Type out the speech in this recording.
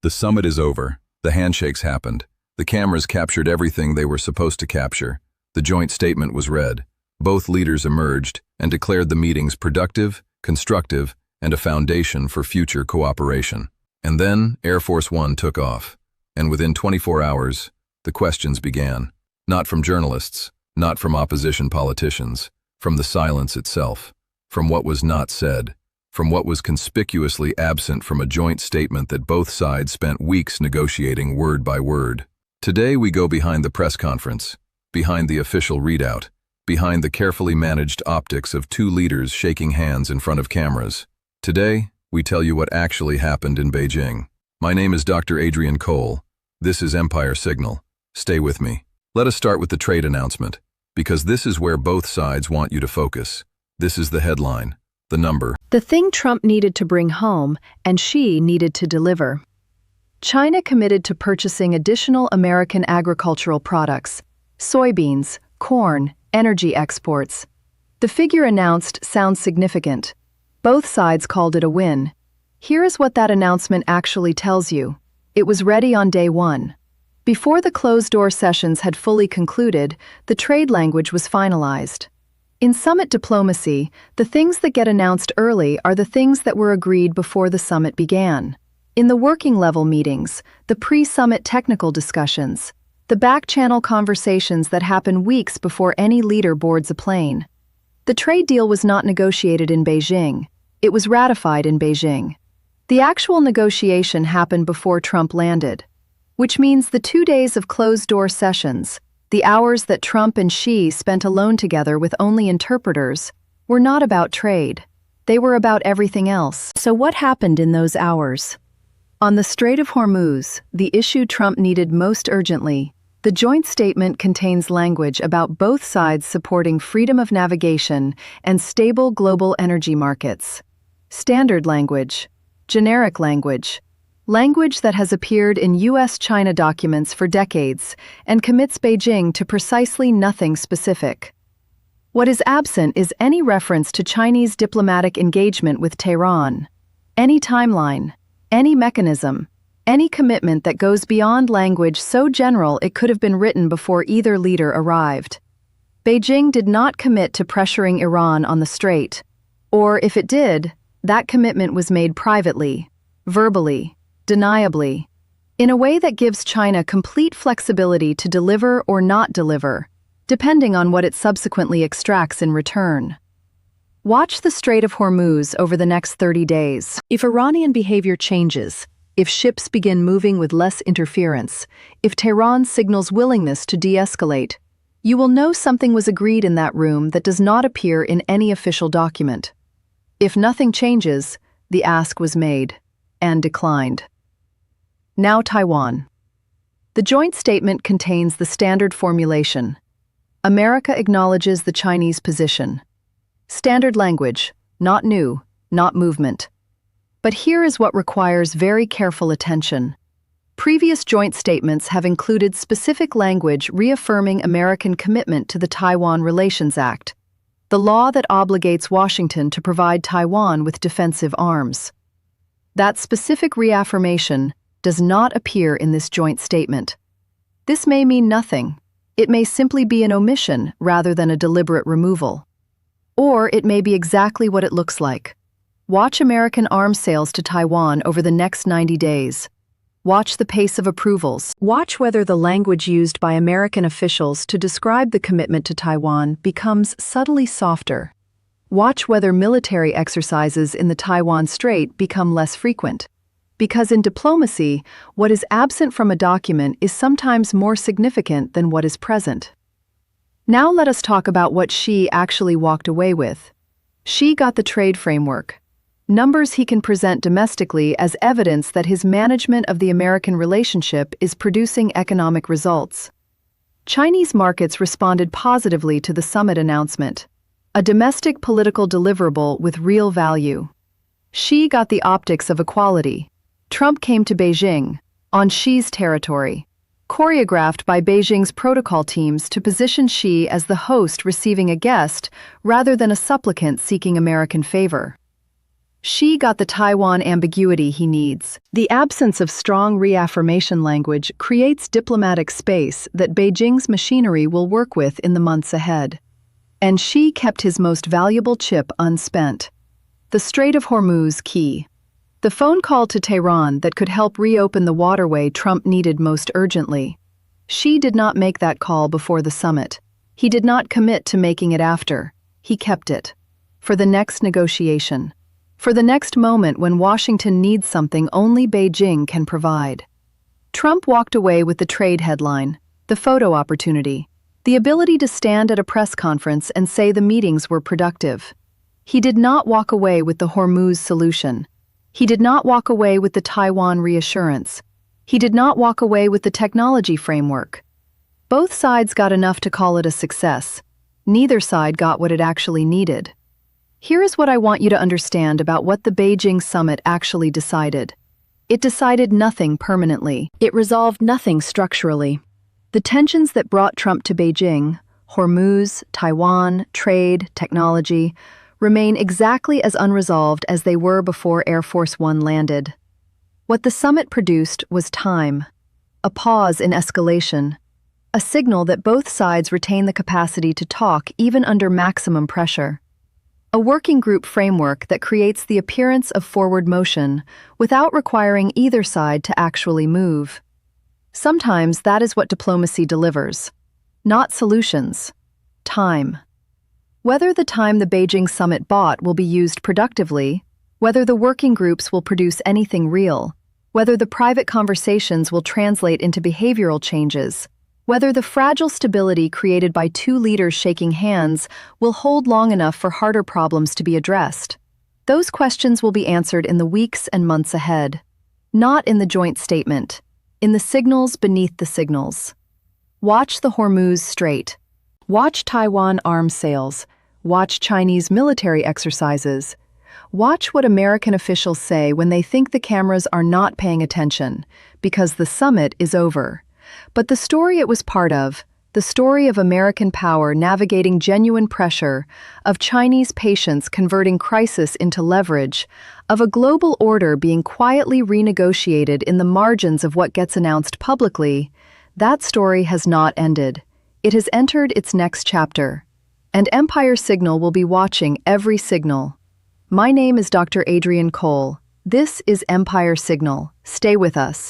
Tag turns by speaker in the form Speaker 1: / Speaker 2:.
Speaker 1: The summit is over. The handshakes happened. The cameras captured everything they were supposed to capture. The joint statement was read. Both leaders emerged and declared the meetings productive, constructive, and a foundation for future cooperation. And then Air Force One took off. And within 24 hours, the questions began. Not from journalists, not from opposition politicians, from the silence itself, from what was not said, from what was conspicuously absent from a joint statement that both sides spent weeks negotiating word by word. Today we go behind the press conference, behind the official readout, behind the carefully managed optics of two leaders shaking hands in front of cameras. Today, we tell you what actually happened in Beijing. My name is Dr. Adrian Cole. This is Empire Signal. Stay with me. Let us start with the trade announcement, because this is where both sides want you to focus. This is the headline, the number.
Speaker 2: The thing Trump needed to bring home, and Xi needed to deliver. China committed to purchasing additional American agricultural products, soybeans, corn, energy exports. The figure announced sounds significant. Both sides called it a win. Here is what that announcement actually tells you. It was ready on day one. Before the closed-door sessions had fully concluded, the trade language was finalized. In summit diplomacy, the things that get announced early are the things that were agreed before the summit began. In the working-level meetings, the pre-summit technical discussions, the back-channel conversations that happen weeks before any leader boards a plane. The trade deal was not negotiated in Beijing. It was ratified in Beijing. The actual negotiation happened before Trump landed, which means the 2 days of closed-door sessions, the hours that Trump and Xi spent alone together with only interpreters, were not about trade. They were about everything else. So what happened in those hours? On the Strait of Hormuz, the issue Trump needed most urgently, the joint statement contains language about both sides supporting freedom of navigation and stable global energy markets. Standard language, generic language, language that has appeared in U.S.-China documents for decades and commits Beijing to precisely nothing specific. What is absent is any reference to Chinese diplomatic engagement with Tehran, any timeline, any mechanism, any commitment that goes beyond language so general it could have been written before either leader arrived. Beijing did not commit to pressuring Iran on the strait, or if it did, that commitment was made privately, verbally, deniably, in a way that gives China complete flexibility to deliver or not deliver, depending on what it subsequently extracts in return. Watch the Strait of Hormuz over the next 30 days. If Iranian behavior changes, if ships begin moving with less interference, if Tehran signals willingness to de-escalate, you will know something was agreed in that room that does not appear in any official document. If nothing changes, the ask was made and declined. Now Taiwan. The joint statement contains the standard formulation. America acknowledges the Chinese position. Standard language, not new, not movement. But here is what requires very careful attention. Previous joint statements have included specific language reaffirming American commitment to the Taiwan Relations Act, the law that obligates Washington to provide Taiwan with defensive arms. That specific reaffirmation does not appear in this joint statement. This may mean nothing. It may simply be an omission rather than a deliberate removal. Or it may be exactly what it looks like. Watch American arms sales to Taiwan over the next 90 days. Watch the pace of approvals. Watch whether the language used by American officials to describe the commitment to Taiwan becomes subtly softer. Watch whether military exercises in the Taiwan Strait become less frequent. Because in diplomacy, what is absent from a document is sometimes more significant than what is present. Now let us talk about what Xi actually walked away with. Xi got the trade framework. Numbers he can present domestically as evidence that his management of the American relationship is producing economic results. Chinese markets responded positively to the summit announcement, a domestic political deliverable with real value. Xi got the optics of equality. Trump came to Beijing, on Xi's territory, choreographed by Beijing's protocol teams to position Xi as the host receiving a guest rather than a supplicant seeking American favor. Xi got the Taiwan ambiguity he needs. The absence of strong reaffirmation language creates diplomatic space that Beijing's machinery will work with in the months ahead. And Xi kept his most valuable chip unspent. The Strait of Hormuz key. The phone call to Tehran that could help reopen the waterway Trump needed most urgently. Xi did not make that call before the summit. He did not commit to making it after. He kept it. For the next negotiation. For the next moment when Washington needs something only Beijing can provide. Trump walked away with the trade headline, the photo opportunity, the ability to stand at a press conference and say the meetings were productive. He did not walk away with the Hormuz solution. He did not walk away with the Taiwan reassurance. He did not walk away with the technology framework. Both sides got enough to call it a success. Neither side got what it actually needed. Here is what I want you to understand about what the Beijing summit actually decided. It decided nothing permanently. It resolved nothing structurally. The tensions that brought Trump to Beijing, Hormuz, Taiwan, trade, technology, remain exactly as unresolved as they were before Air Force One landed. What the summit produced was time, a pause in escalation, a signal that both sides retain the capacity to talk even under maximum pressure. A working group framework that creates the appearance of forward motion without requiring either side to actually move. Sometimes that is what diplomacy delivers. Not solutions. Time. Whether the time the Beijing summit bought will be used productively, whether the working groups will produce anything real, whether the private conversations will translate into behavioral changes, whether the fragile stability created by two leaders shaking hands will hold long enough for harder problems to be addressed. Those questions will be answered in the weeks and months ahead. Not in the joint statement, in the signals beneath the signals. Watch the Hormuz Strait. Watch Taiwan arms sales. Watch Chinese military exercises. Watch what American officials say when they think the cameras are not paying attention, because the summit is over. But the story it was part of, the story of American power navigating genuine pressure, of Chinese patience converting crisis into leverage, of a global order being quietly renegotiated in the margins of what gets announced publicly, that story has not ended. It has entered its next chapter. And Empire Signal will be watching every signal. My name is Dr. Adrienne Cole. This is Empire Signal. Stay with us.